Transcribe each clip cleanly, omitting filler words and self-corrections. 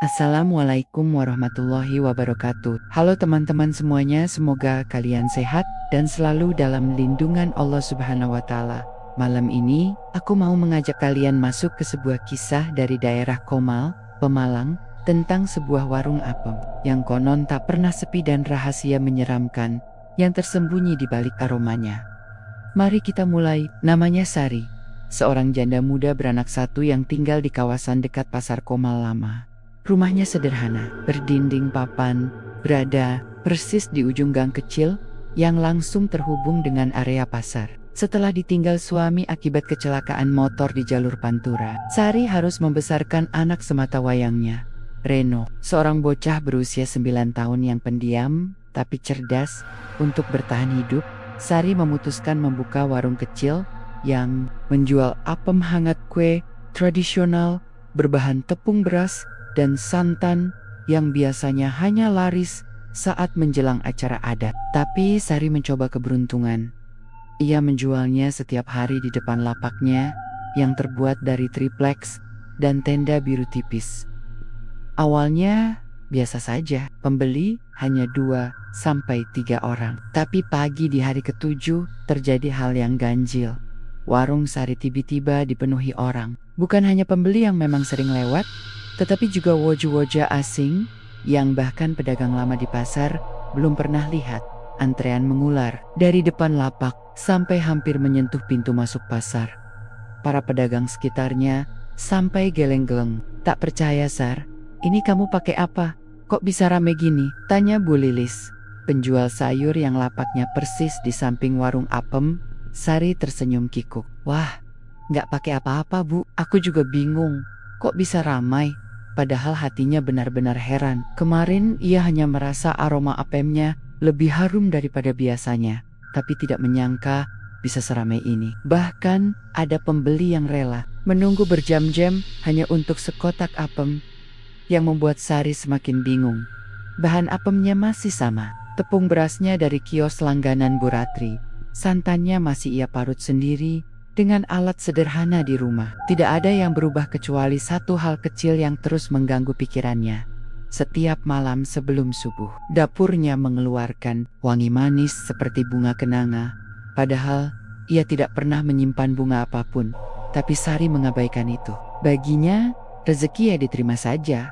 Assalamualaikum warahmatullahi wabarakatuh. Halo teman-teman semuanya, semoga kalian sehat dan selalu dalam lindungan Allah Subhanahu wa Ta'ala. Malam ini, aku mau mengajak kalian masuk ke sebuah kisah dari daerah Komal, Pemalang, tentang sebuah warung apem yang konon tak pernah sepi dan rahasia menyeramkan yang tersembunyi di balik aromanya. Mari kita mulai. Namanya Sari, seorang janda muda beranak satu yang tinggal di kawasan dekat Pasar Komal Lama. Rumahnya sederhana, berdinding papan, berada persis di ujung gang kecil yang langsung terhubung dengan area pasar. Setelah ditinggal suami akibat kecelakaan motor di jalur Pantura, Sari harus membesarkan anak sematawayangnya, Reno, seorang bocah berusia 9 tahun yang pendiam tapi cerdas. Untuk bertahan hidup, Sari memutuskan membuka warung kecil yang menjual apem hangat, kue tradisional berbahan tepung beras dan santan yang biasanya hanya laris saat menjelang acara adat. Tapi Sari mencoba keberuntungan. Ia menjualnya setiap hari di depan lapaknya yang terbuat dari triplex dan tenda biru tipis. Awalnya biasa saja, pembeli hanya 2-3 orang. Tapi pagi di hari ke-7 terjadi hal yang ganjil. Warung Sari tiba-tiba dipenuhi orang. Bukan hanya pembeli yang memang sering lewat, tetapi juga wajah-wajah asing yang bahkan pedagang lama di pasar belum pernah lihat. Antrean mengular dari depan lapak sampai hampir menyentuh pintu masuk pasar. Para pedagang sekitarnya sampai geleng-geleng. Tak percaya, Sar, ini kamu pakai apa? Kok bisa rame gini? Tanya Bu Lilis, penjual sayur yang lapaknya persis di samping warung apem. Sari tersenyum kikuk. Wah, nggak pakai apa-apa, Bu. Aku juga bingung. Kok bisa ramai? Padahal hatinya benar-benar heran. Kemarin ia hanya merasa aroma apemnya lebih harum daripada biasanya, tapi tidak menyangka bisa seramai ini. Bahkan ada pembeli yang rela menunggu berjam-jam hanya untuk sekotak apem, yang membuat Sari semakin bingung. Bahan apemnya masih sama, tepung berasnya dari kios langganan Bu Ratri, santannya masih ia parut sendiri dengan alat sederhana di rumah. Tidak ada yang berubah kecuali satu hal kecil yang terus mengganggu pikirannya. Setiap malam sebelum subuh, dapurnya mengeluarkan wangi manis seperti bunga kenanga. Padahal ia tidak pernah menyimpan bunga apapun. Tapi Sari mengabaikan itu. Baginya, rezeki ya diterima saja.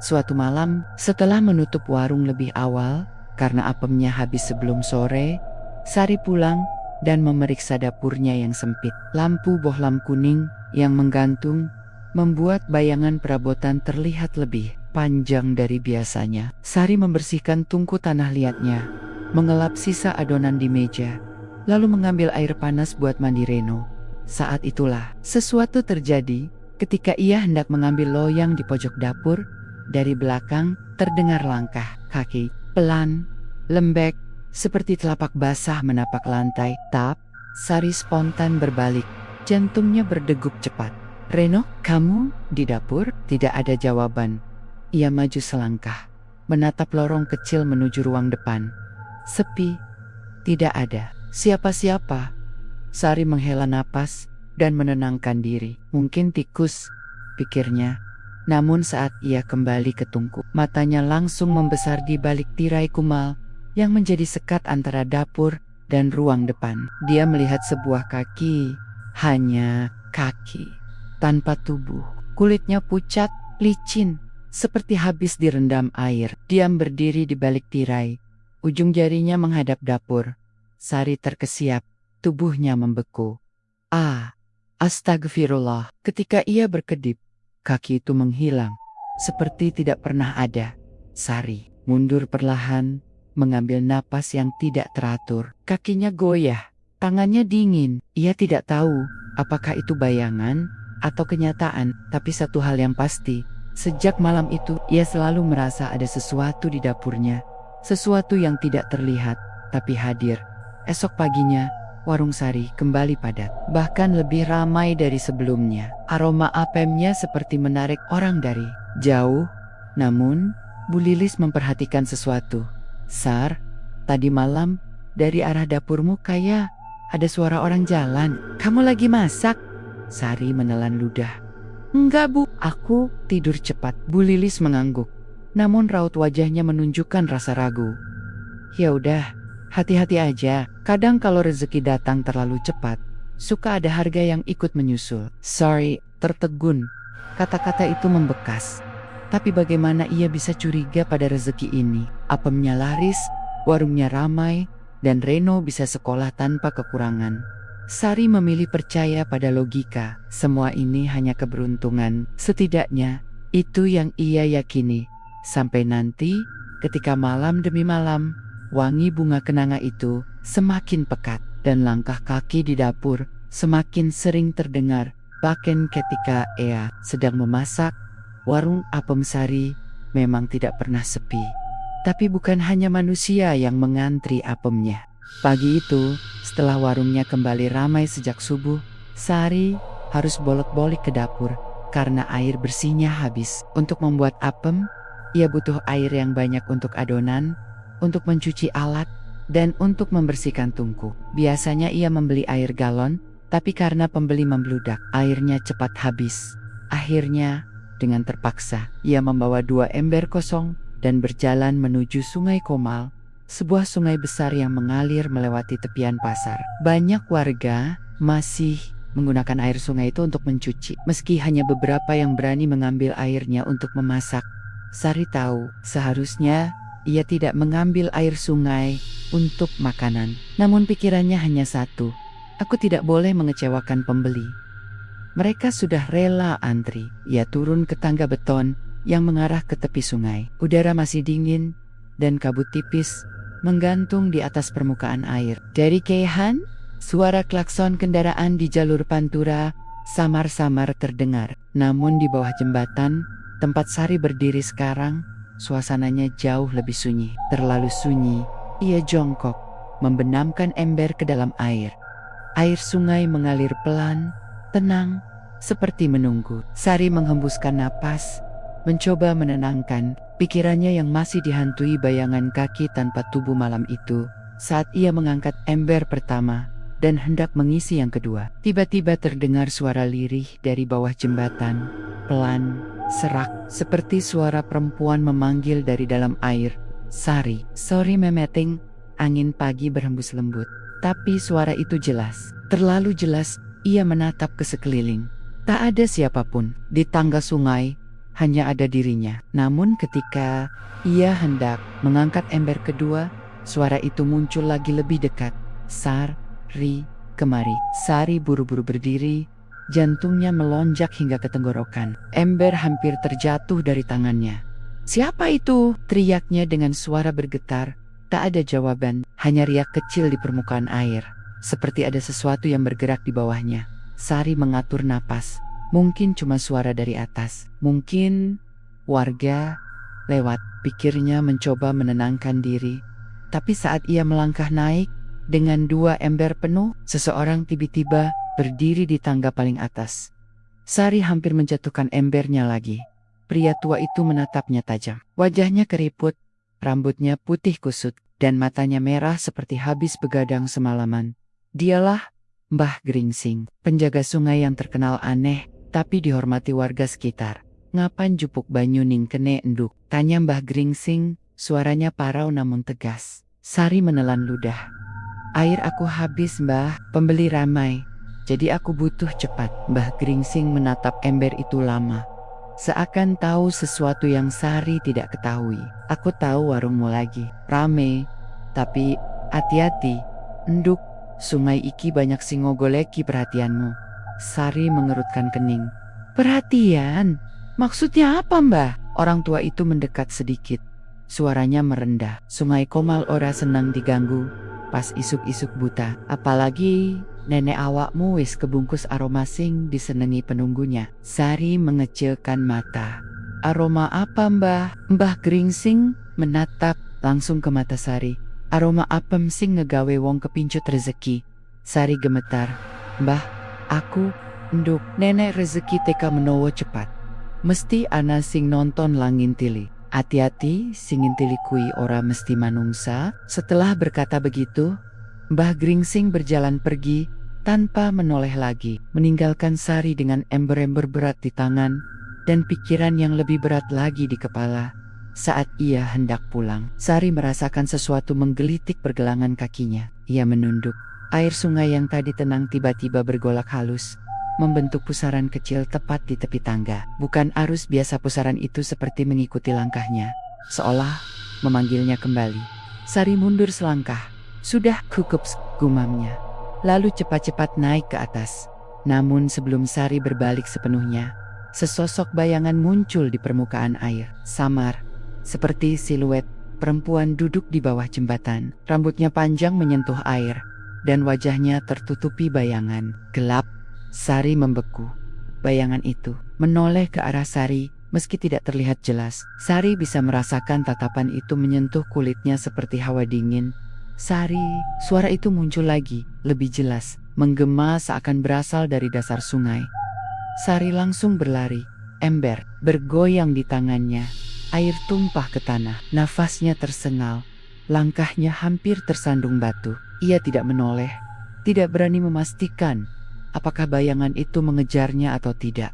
Suatu malam, setelah menutup warung lebih awal karena apemnya habis sebelum sore, Sari pulang dan memeriksa dapurnya yang sempit. Lampu bohlam kuning yang menggantung membuat bayangan perabotan terlihat lebih panjang dari biasanya. Sari membersihkan tungku tanah liatnya, mengelap sisa adonan di meja, lalu mengambil air panas buat mandi Reno. Saat itulah sesuatu terjadi. Ketika ia hendak mengambil loyang di pojok dapur, dari belakang terdengar langkah kaki pelan, lembek, seperti telapak basah menapak lantai. Tap, Sari spontan berbalik. Jantungnya berdegup cepat. Reno, kamu di dapur? Tidak ada jawaban. Ia maju selangkah, menatap lorong kecil menuju ruang depan. Sepi, tidak ada siapa-siapa. Sari menghela napas dan menenangkan diri. Mungkin tikus, pikirnya. Namun saat ia kembali ke tungku, matanya langsung membesar di balik tirai kumal yang menjadi sekat antara dapur dan ruang depan. Dia melihat sebuah kaki, hanya kaki, tanpa tubuh. Kulitnya pucat, licin, seperti habis direndam air. Diam berdiri di balik tirai, ujung jarinya menghadap dapur. Sari terkesiap, tubuhnya membeku. Astagfirullah. Ketika ia berkedip, kaki itu menghilang, seperti tidak pernah ada. Sari mundur perlahan, mengambil napas yang tidak teratur. Kakinya goyah, tangannya dingin. Ia tidak tahu apakah itu bayangan atau kenyataan. Tapi satu hal yang pasti, sejak malam itu ia selalu merasa ada sesuatu di dapurnya. Sesuatu yang tidak terlihat tapi hadir. Esok paginya, warung Sari kembali padat, bahkan lebih ramai dari sebelumnya. Aroma apemnya seperti menarik orang dari jauh. Namun, Bu Lilis memperhatikan sesuatu. Sar, tadi malam dari arah dapurmu kayak ada suara orang jalan. Kamu lagi masak? Sari menelan ludah. Enggak, Bu, Aku tidur cepat. Bu Lilis mengangguk. Namun raut wajahnya menunjukkan rasa ragu. Ya udah, hati-hati aja. Kadang kalau rezeki datang terlalu cepat, suka ada harga yang ikut menyusul. Sorry, tertegun. Kata-kata itu membekas. Tapi bagaimana ia bisa curiga pada rezeki ini? Apemnya laris, warungnya ramai, dan Reno bisa sekolah tanpa kekurangan. Sari memilih percaya pada logika. Semua ini hanya keberuntungan. Setidaknya, itu yang ia yakini. Sampai nanti, ketika malam demi malam, wangi bunga kenanga itu semakin pekat. Dan langkah kaki di dapur semakin sering terdengar. Bahkan ketika Ea sedang memasak, warung apem Sari memang tidak pernah sepi. Tapi bukan hanya manusia yang mengantri apemnya. Pagi itu, setelah warungnya kembali ramai sejak subuh, Sari harus bolak-balik ke dapur karena air bersihnya habis. Untuk membuat apem, ia butuh air yang banyak untuk adonan, untuk mencuci alat, dan untuk membersihkan tungku. Biasanya ia membeli air galon, tapi karena pembeli membludak, airnya cepat habis. Akhirnya, dengan terpaksa, ia membawa 2 ember kosong dan berjalan menuju Sungai Komal, sebuah sungai besar yang mengalir melewati tepian pasar. Banyak warga masih menggunakan air sungai itu untuk mencuci, meski hanya beberapa yang berani mengambil airnya untuk memasak. Sari tahu, seharusnya ia tidak mengambil air sungai untuk makanan. Namun pikirannya hanya satu, aku tidak boleh mengecewakan pembeli. Mereka sudah rela antri. Ia turun ke tangga beton yang mengarah ke tepi sungai. Udara masih dingin dan kabut tipis menggantung di atas permukaan air. Dari kejauhan, suara klakson kendaraan di jalur pantura samar-samar terdengar. Namun di bawah jembatan, tempat Sari berdiri sekarang, suasananya jauh lebih sunyi. Terlalu sunyi, ia jongkok, membenamkan ember ke dalam air. Air sungai mengalir pelan, tenang, seperti menunggu. Sari menghembuskan napas, mencoba menenangkan pikirannya yang masih dihantui bayangan kaki tanpa tubuh malam itu. Saat ia mengangkat ember pertama dan hendak mengisi yang kedua, tiba-tiba terdengar suara lirih dari bawah jembatan. Pelan, serak, seperti suara perempuan memanggil dari dalam air. Sari, sorry memeting, angin pagi berhembus lembut. Tapi suara itu jelas, terlalu jelas. Ia menatap ke sekeliling. Tak ada siapapun. Di tangga sungai, hanya ada dirinya. Namun ketika ia hendak mengangkat ember kedua, suara itu muncul lagi lebih dekat. Sari, kemari. Sari buru-buru berdiri, jantungnya melonjak hingga ke tenggorokan. Ember hampir terjatuh dari tangannya. Siapa itu? Teriaknya dengan suara bergetar. Tak ada jawaban, hanya riak kecil di permukaan air. Seperti ada sesuatu yang bergerak di bawahnya. Sari mengatur napas. Mungkin cuma suara dari atas. Mungkin warga lewat. Pikirnya mencoba menenangkan diri. Tapi saat ia melangkah naik dengan 2 ember penuh, seseorang tiba-tiba berdiri di tangga paling atas. Sari hampir menjatuhkan embernya lagi. Pria tua itu menatapnya tajam. Wajahnya keriput, rambutnya putih kusut, dan matanya merah seperti habis begadang semalaman. Dialah Mbah Gringsing, penjaga sungai yang terkenal aneh, tapi dihormati warga sekitar. Ngapan jupuk banyu ning kene enduk? Tanya Mbah Gringsing, suaranya parau namun tegas. Sari menelan ludah. Air aku habis Mbah, pembeli ramai. Jadi aku butuh cepat. Mbah Gringsing menatap ember itu lama. Seakan tahu sesuatu yang Sari tidak ketahui. Aku tahu warungmu lagi rame, tapi hati-hati, enduk. Sungai iki banyak sing ngogoleki perhatianmu. Sari mengerutkan kening. Perhatian? Maksudnya apa Mbah? Orang tua itu mendekat sedikit. Suaranya merendah. Sungai Komal ora senang diganggu pas isuk-isuk buta. Apalagi nenek awakmu wis kebungkus aroma sing disenengi penunggunya. Sari mengecilkan mata. Aroma apa Mbah? Mbah Gringsing menatap langsung ke mata Sari. Aroma apem sing ngegawe wong kepincut rezeki. Sari gemetar. Mbah, aku, enduk, nenek rezeki teka menowo cepat. Mesti ana sing nonton langintili. Hati-hati, sing ngintili kui ora mesti manungsa. Setelah berkata begitu, Mbah Gringsing berjalan pergi tanpa menoleh lagi, meninggalkan Sari dengan ember-ember berat di tangan dan pikiran yang lebih berat lagi di kepala. Saat ia hendak pulang, Sari merasakan sesuatu menggelitik pergelangan kakinya. Ia menunduk. Air sungai yang tadi tenang tiba-tiba bergolak halus, membentuk pusaran kecil tepat di tepi tangga. Bukan arus biasa, pusaran itu seperti mengikuti langkahnya, seolah memanggilnya kembali. Sari mundur selangkah. Sudah cukup, gumamnya. Lalu cepat-cepat naik ke atas. Namun sebelum Sari berbalik sepenuhnya, sesosok bayangan muncul di permukaan air. Samar, seperti siluet perempuan duduk di bawah jembatan. Rambutnya panjang menyentuh air, dan wajahnya tertutupi bayangan. Gelap. Sari membeku. Bayangan itu menoleh ke arah Sari, meski tidak terlihat jelas. Sari bisa merasakan tatapan itu menyentuh kulitnya seperti hawa dingin. Sari, suara itu muncul lagi, lebih jelas, menggema seakan berasal dari dasar sungai. Sari langsung berlari. Ember bergoyang di tangannya. Air tumpah ke tanah. Nafasnya tersengal. Langkahnya hampir tersandung batu. Ia tidak menoleh, tidak berani memastikan apakah bayangan itu mengejarnya atau tidak.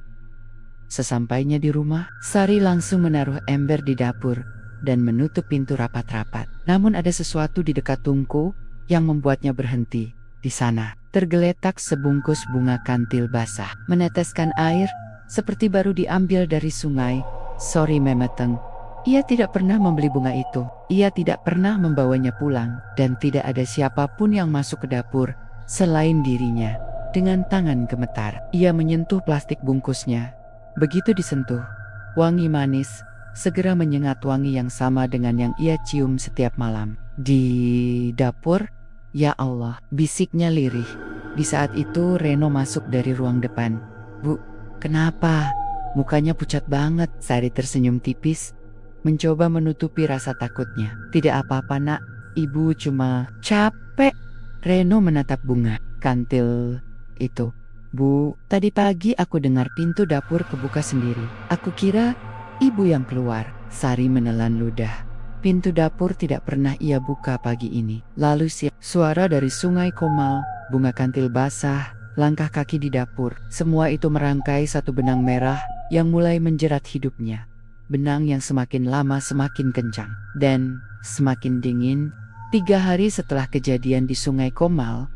Sesampainya di rumah, Sari langsung menaruh ember di dapur dan menutup pintu rapat-rapat. Namun ada sesuatu di dekat tungku yang membuatnya berhenti. Di sana tergeletak sebungkus bunga kantil basah, meneteskan air seperti baru diambil dari sungai. Sari memeteng. Ia tidak pernah membeli bunga itu. Ia tidak pernah membawanya pulang, dan tidak ada siapapun yang masuk ke dapur selain dirinya. Dengan tangan gemetar, ia menyentuh plastik bungkusnya. Begitu disentuh, wangi manis segera menyengat, wangi yang sama dengan yang ia cium setiap malam. Di dapur, ya Allah, bisiknya lirih. Di saat itu Reno masuk dari ruang depan. Bu, kenapa? Mukanya pucat banget. Sari tersenyum tipis, mencoba menutupi rasa takutnya. Tidak apa-apa nak, ibu cuma capek. Reno menatap bunga kantil itu. Bu, tadi pagi aku dengar pintu dapur kebuka sendiri. Aku kira ibu yang keluar. Sari menelan ludah. Pintu dapur tidak pernah ia buka pagi ini. Lalu suara dari sungai Komal, bunga kantil basah, langkah kaki di dapur. Semua itu merangkai satu benang merah yang mulai menjerat hidupnya. Benang yang semakin lama semakin kencang dan semakin dingin. 3 hari setelah kejadian di sungai Komal,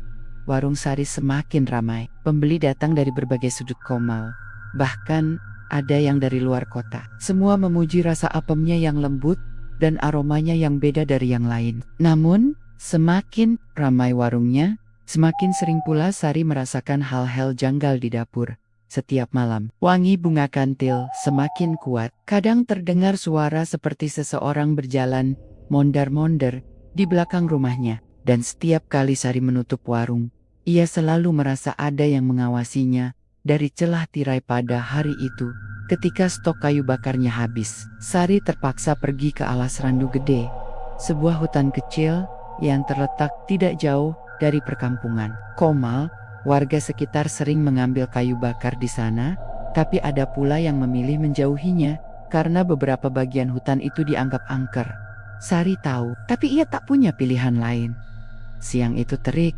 warung Sari semakin ramai. Pembeli datang dari berbagai sudut Komal, bahkan ada yang dari luar kota. Semua memuji rasa apemnya yang lembut dan aromanya yang beda dari yang lain. Namun, semakin ramai warungnya, semakin sering pula Sari merasakan hal-hal janggal di dapur. Setiap malam, wangi bunga kantil semakin kuat. Kadang terdengar suara seperti seseorang berjalan mondar-mondar di belakang rumahnya. Dan setiap kali Sari menutup warung, ia selalu merasa ada yang mengawasinya dari celah tirai. Pada hari itu, ketika stok kayu bakarnya habis, Sari terpaksa pergi ke alas randu gede, sebuah hutan kecil yang terletak tidak jauh dari perkampungan Komal. Warga sekitar sering mengambil kayu bakar di sana, tapi ada pula yang memilih menjauhinya karena beberapa bagian hutan itu dianggap angker. Sari tahu, tapi ia tak punya pilihan lain. Siang itu terik,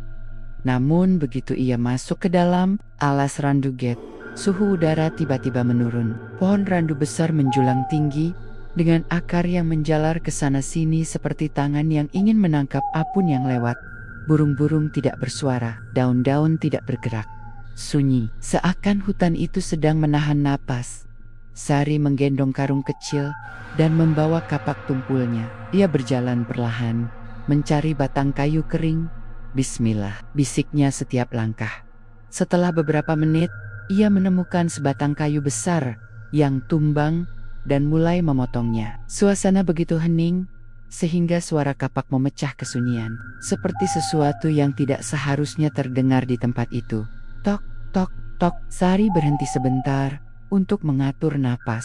namun begitu ia masuk ke dalam alas randu gate, suhu udara tiba-tiba menurun. Pohon randu besar menjulang tinggi dengan akar yang menjalar ke sana-sini seperti tangan yang ingin menangkap apapun yang lewat. Burung-burung tidak bersuara, daun-daun tidak bergerak. Sunyi, seakan hutan itu sedang menahan napas. Sari menggendong karung kecil dan membawa kapak tumpulnya. Ia berjalan perlahan, mencari batang kayu kering. Bismillah, bisiknya setiap langkah. Setelah beberapa menit, ia menemukan sebatang kayu besar yang tumbang dan mulai memotongnya. Suasana begitu hening, sehingga suara kapak memecah kesunyian, seperti sesuatu yang tidak seharusnya terdengar di tempat itu. Tok, tok, tok. Sari berhenti sebentar untuk mengatur napas,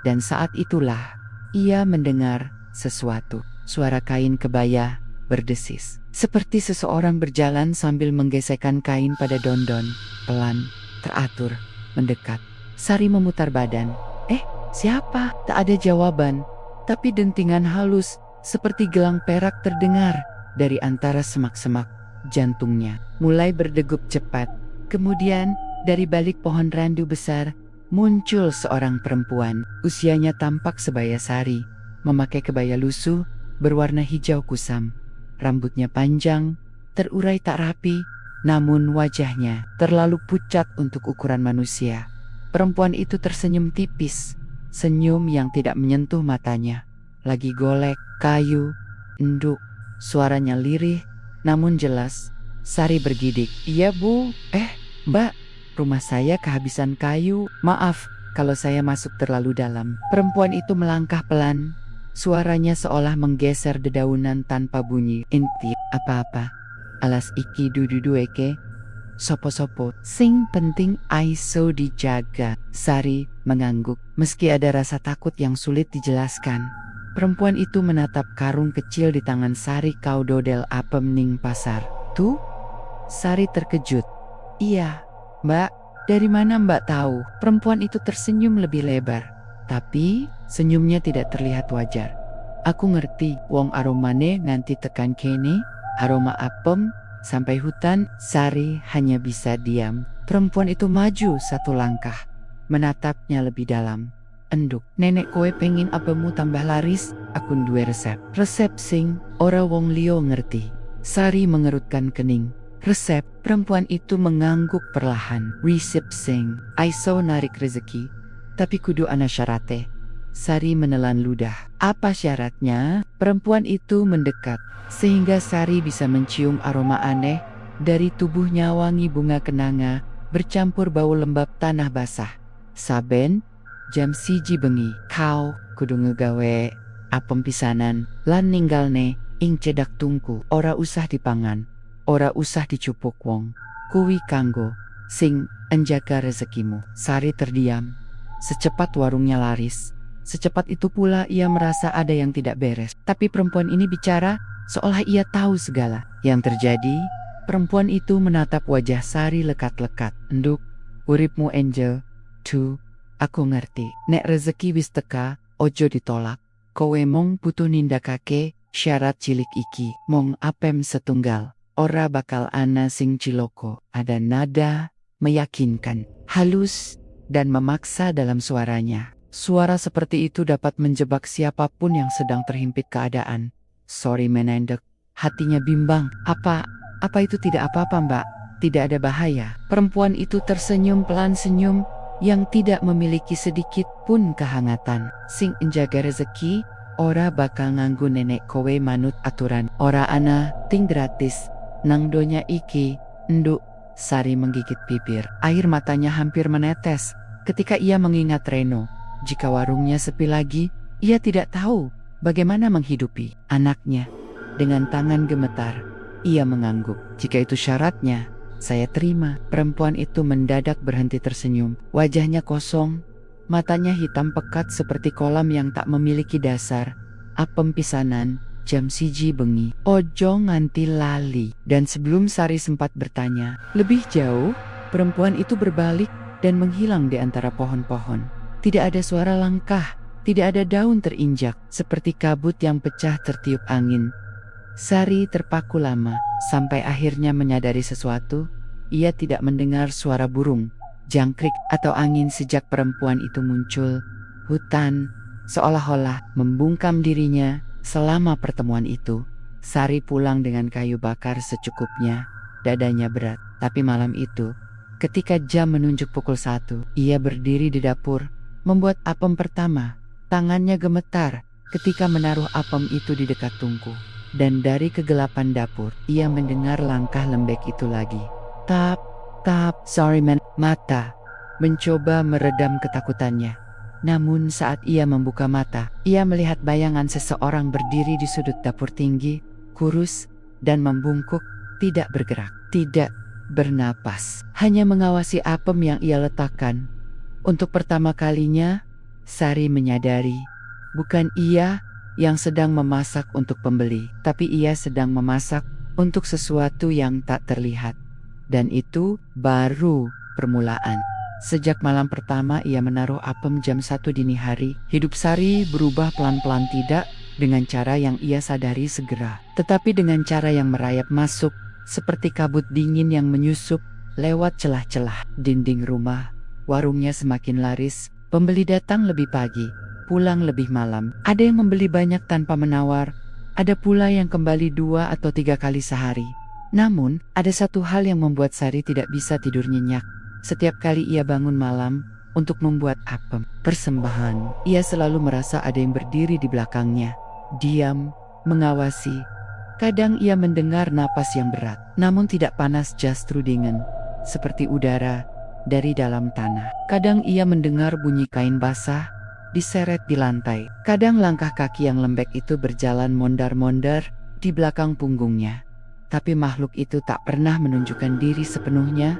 dan saat itulah ia mendengar sesuatu. Suara kain kebaya berdesis, seperti seseorang berjalan sambil menggesekkan kain pada dondon, pelan, teratur, mendekat. Sari memutar badan. Siapa? Tak ada jawaban, tapi dentingan halus seperti gelang perak terdengar dari antara semak-semak. Jantungnya mulai berdegup cepat. Kemudian, dari balik pohon randu besar, muncul seorang perempuan. Usianya tampak sebaya Sari, memakai kebaya lusuh berwarna hijau kusam. Rambutnya panjang, terurai tak rapi, namun wajahnya terlalu pucat untuk ukuran manusia. Perempuan itu tersenyum tipis, senyum yang tidak menyentuh matanya. Lagi golek kayu, enduk, suaranya lirih, namun jelas. Sari bergidik, "Iya bu, mbak, rumah saya kehabisan kayu. Maaf kalau saya masuk terlalu dalam." Perempuan itu melangkah pelan, suaranya seolah menggeser dedaunan tanpa bunyi. "Inti, apa-apa? Alas iki dududueke, sopo-sopo, sing penting aiso dijaga." Sari mengangguk, meski ada rasa takut yang sulit dijelaskan. Perempuan itu menatap karung kecil di tangan Sari. "Kau dodel apem ning pasar tuh?" Sari terkejut. "Iya, mbak. Dari mana mbak tahu?" Perempuan itu tersenyum lebih lebar, tapi senyumnya tidak terlihat wajar. "Aku ngerti, wong aromane nanti tekan kene, aroma apem sampai hutan." Sari hanya bisa diam. Perempuan itu maju satu langkah, menatapnya lebih dalam. "Enduk, nenek kowe pengen apemu tambah laris, aku duwe resep." "Resep sing ora wong liya ngerti." Sari mengerutkan kening. "Resep?" Perempuan itu mengangguk perlahan. "Resep sing aiso narik rezeki, tapi kudu ana syarate." Sari menelan ludah. "Apa syaratnya?" Perempuan itu mendekat, sehingga Sari bisa mencium aroma aneh dari tubuhnya. Wangi bunga kenanga bercampur bau lembab tanah basah. "Saben jam 1 bengi, kau kudu ngegawe apem pisanan lan ninggalne ing cedak tungku. Ora usah dipangan, ora usah dicupuk wong. Kuwi kanggo sing enjaga rezekimu." Sari terdiam. Secepat warungnya laris, secepat itu pula ia merasa ada yang tidak beres. Tapi perempuan ini bicara seolah ia tahu segala yang terjadi. Perempuan itu menatap wajah Sari lekat-lekat. "Enduk, uripmu angel tuh. Aku ngerti, nek rezeki wis teka, ojo ditolak. Kowe mong butuh nindakake syarat cilik iki. Mong apem setunggal, ora bakal ana sing ciloko." Ada nada meyakinkan, halus, dan memaksa dalam suaranya. Suara seperti itu dapat menjebak siapapun yang sedang terhimpit keadaan. Sari menendek, hatinya bimbang. Apa itu tidak apa-apa mbak? Tidak ada bahaya." Perempuan itu tersenyum pelan, senyum yang tidak memiliki sedikit pun kehangatan. "Sing enjaga rezeki, ora bakal nganggu nenek kowe manut aturan. Ora ana ting gratis nang donya iki, enduk." Sari menggigit bibir. Air matanya hampir menetes ketika ia mengingat Reno. Jika warungnya sepi lagi, ia tidak tahu bagaimana menghidupi anaknya. Dengan tangan gemetar, ia mengangguk. "Jika itu syaratnya, saya terima." Perempuan itu mendadak berhenti tersenyum. Wajahnya kosong, matanya hitam pekat seperti kolam yang tak memiliki dasar. "Apem pisanan, jam 1 bengi. Ojo nganti lali." Dan sebelum Sari sempat bertanya lebih jauh, perempuan itu berbalik dan menghilang di antara pohon-pohon. Tidak ada suara langkah, tidak ada daun terinjak, seperti kabut yang pecah tertiup angin. Sari terpaku lama, sampai akhirnya menyadari sesuatu. Ia tidak mendengar suara burung, jangkrik, atau angin sejak perempuan itu muncul. Hutan seolah-olah membungkam dirinya selama pertemuan itu. Sari pulang dengan kayu bakar secukupnya, dadanya berat. Tapi malam itu, ketika jam menunjuk pukul 1, ia berdiri di dapur, membuat apem pertama. Tangannya gemetar ketika menaruh apem itu di dekat tungku. Dan dari kegelapan dapur, ia mendengar langkah lembek itu lagi. Tap, tap. Sorry man. Mata mencoba meredam ketakutannya. Namun saat ia membuka mata, ia melihat bayangan seseorang berdiri di sudut dapur tinggi, kurus, dan membungkuk, tidak bergerak, tidak bernapas, hanya mengawasi apem yang ia letakkan. Untuk pertama kalinya, Sari menyadari, bukan ia yang sedang memasak untuk pembeli, tapi ia sedang memasak untuk sesuatu yang tak terlihat. Dan itu baru permulaan. Sejak malam pertama ia menaruh apem jam 1 dini hari, hidup Sari berubah pelan-pelan, tidak dengan cara yang ia sadari segera, tetapi dengan cara yang merayap masuk, seperti kabut dingin yang menyusup lewat celah-celah dinding rumah. Warungnya semakin laris, pembeli datang lebih pagi, pulang lebih malam. Ada yang membeli banyak tanpa menawar, ada pula yang kembali 2 atau 3 kali sehari. Namun, ada satu hal yang membuat Sari tidak bisa tidur nyenyak. Setiap kali ia bangun malam untuk membuat apem persembahan, ia selalu merasa ada yang berdiri di belakangnya, diam, mengawasi. Kadang ia mendengar napas yang berat, namun tidak panas, justru dingin, seperti udara dari dalam tanah. Kadang ia mendengar bunyi kain basah diseret di lantai. Kadang langkah kaki yang lembek itu berjalan mondar-mondar di belakang punggungnya. Tapi makhluk itu tak pernah menunjukkan diri sepenuhnya,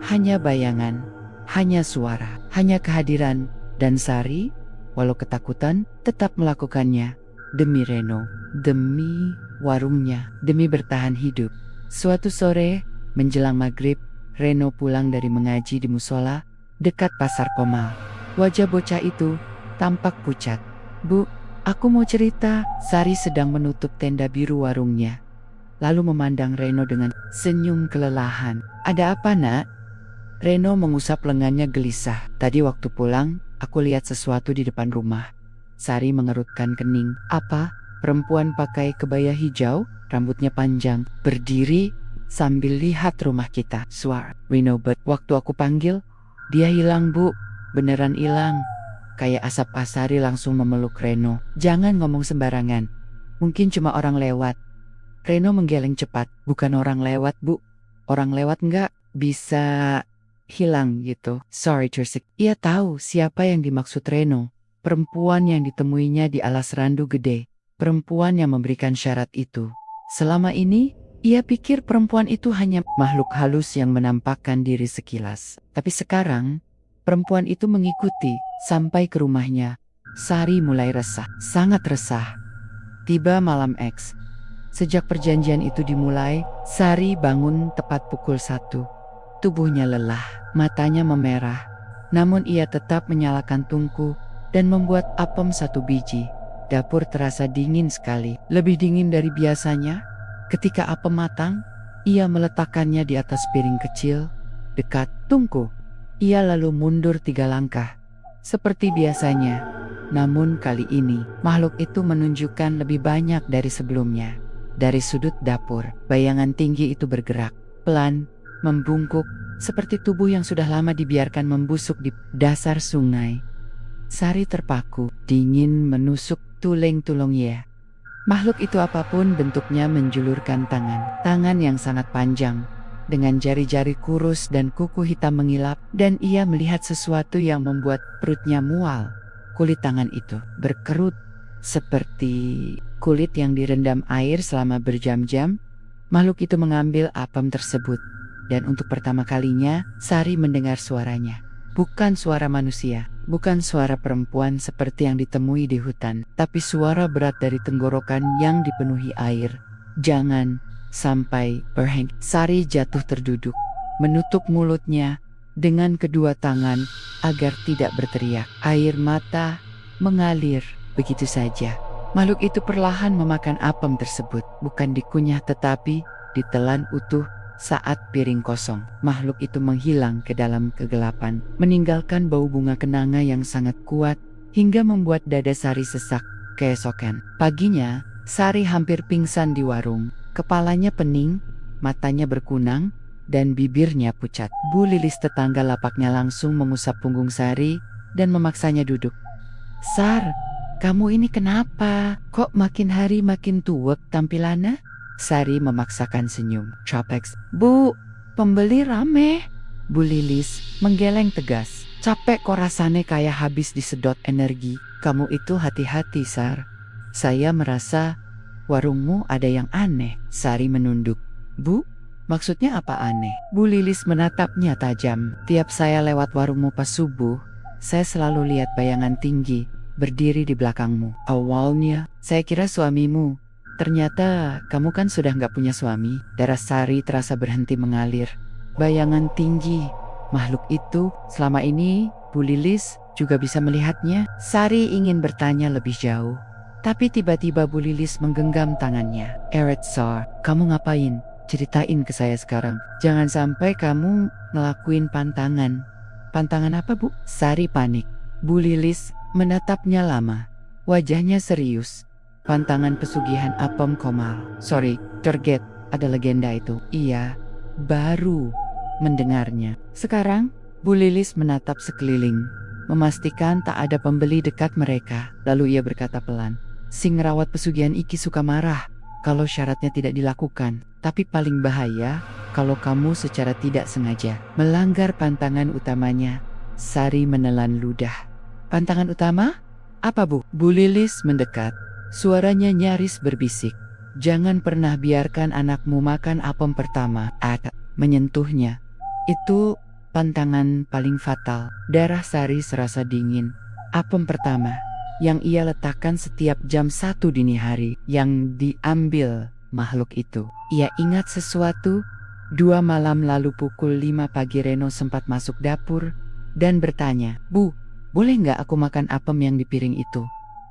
hanya bayangan, hanya suara, hanya kehadiran. Dan Sari, walau ketakutan, tetap melakukannya. Demi Reno, demi warungnya, demi bertahan hidup. Suatu sore, menjelang maghrib, Reno pulang dari mengaji di musola dekat pasar Komal. Wajah bocah itu tampak pucat. "Bu, aku mau cerita." Sari sedang menutup tenda biru warungnya, lalu memandang Reno dengan senyum kelelahan. "Ada apa, Nak?" Reno mengusap lengannya gelisah. "Tadi waktu pulang, aku lihat sesuatu di depan rumah." Sari mengerutkan kening. "Apa?" Perempuan pakai kebaya hijau, rambutnya panjang, berdiri sambil lihat rumah kita. Suara Reno, waktu aku panggil, dia hilang, Bu. Beneran hilang. Kayak asap. Sari langsung memeluk Reno. "Jangan ngomong sembarangan. Mungkin cuma orang lewat." Reno menggeleng cepat. "Bukan orang lewat, Bu. Orang lewat nggak bisa hilang gitu." Sorry, Tersik. Ia tahu siapa yang dimaksud Reno. Perempuan yang ditemuinya di alas randu gede. Perempuan yang memberikan syarat itu. Selama ini, ia pikir perempuan itu hanya makhluk halus yang menampakkan diri sekilas. Tapi sekarang, perempuan itu mengikuti sampai ke rumahnya. Sari mulai resah, sangat resah. Tiba malam X. Sejak perjanjian itu dimulai, Sari bangun tepat pukul 1. Tubuhnya lelah, matanya memerah. Namun ia tetap menyalakan tungku dan membuat apem 1 biji. Dapur terasa dingin sekali, lebih dingin dari biasanya. Ketika apem matang, ia meletakkannya di atas piring kecil, dekat tungku. Ia lalu mundur 3 langkah, seperti biasanya. Namun kali ini, makhluk itu menunjukkan lebih banyak dari sebelumnya. Dari sudut dapur, bayangan tinggi itu bergerak, pelan, membungkuk, seperti tubuh yang sudah lama dibiarkan membusuk di dasar sungai. Sari terpaku, dingin menusuk tulang-tulangnya. Makhluk itu apapun bentuknya menjulurkan tangan yang sangat panjang, dengan jari-jari kurus dan kuku hitam mengilap, dan ia melihat sesuatu yang membuat perutnya mual. Kulit tangan itu berkerut, seperti kulit yang direndam air selama berjam-jam. Makhluk itu mengambil apem tersebut, dan untuk pertama kalinya, Sari mendengar suaranya. Bukan suara manusia, bukan suara perempuan seperti yang ditemui di hutan, tapi suara berat dari tenggorokan yang dipenuhi air. Jangan sampai berhenti. Sari jatuh terduduk, menutup mulutnya dengan kedua tangan agar tidak berteriak. Air mata mengalir begitu saja. Makhluk itu perlahan memakan apem tersebut, bukan dikunyah tetapi ditelan utuh. Saat piring kosong, makhluk itu menghilang ke dalam kegelapan, meninggalkan bau bunga kenanga yang sangat kuat, hingga membuat dada Sari sesak. Keesokan paginya, Sari hampir pingsan di warung. Kepalanya pening, matanya berkunang, dan bibirnya pucat. Bu Lilis tetangga lapaknya langsung mengusap punggung Sari dan memaksanya duduk. "Sar, kamu ini kenapa? Kok makin hari makin tuwek tampilannya?" Sari memaksakan senyum. "Capex, Bu, pembeli rame." Bu Lilis menggeleng tegas. "Capek kok rasanya kayak habis disedot energi." "Kamu itu hati-hati, Sar. Saya merasa warungmu ada yang aneh." Sari menunduk. "Bu, maksudnya apa aneh?" Bu Lilis menatapnya tajam. "Tiap saya lewat warungmu pas subuh, saya selalu lihat bayangan tinggi berdiri di belakangmu. Awalnya, saya kira suamimu. Ternyata kamu kan sudah nggak punya suami." Darah Sari terasa berhenti mengalir. Bayangan tinggi, makhluk itu selama ini Bu Lilis juga bisa melihatnya. Sari ingin bertanya lebih jauh, tapi tiba-tiba Bu Lilis menggenggam tangannya. "Eret Sar, kamu ngapain? Ceritain ke saya sekarang. Jangan sampai kamu ngelakuin pantangan." Pantangan apa, Bu? Sari panik. Bu Lilis menatapnya lama. Wajahnya serius. Pantangan pesugihan apem Komal. Sorry, Torget, ada legenda itu. Iya, baru mendengarnya. Sekarang, Bu Lilis menatap sekeliling, memastikan tak ada pembeli dekat mereka. Lalu ia berkata pelan, "Si ngerawat pesugihan iki suka marah kalau syaratnya tidak dilakukan. Tapi paling bahaya kalau kamu secara tidak sengaja melanggar pantangan utamanya." Sari menelan ludah. Pantangan utama? Apa, Bu? Bu Lilis mendekat. Suaranya nyaris berbisik. "Jangan pernah biarkan anakmu makan apem pertama." Menyentuhnya. Itu pantangan paling fatal. Darah Sari serasa dingin. Apem pertama yang ia letakkan setiap jam 1 dini hari yang diambil makhluk itu. Ia ingat sesuatu. 2 malam lalu pukul 5 pagi Reno sempat masuk dapur dan bertanya, "Bu, boleh nggak aku makan apem yang di piring itu?"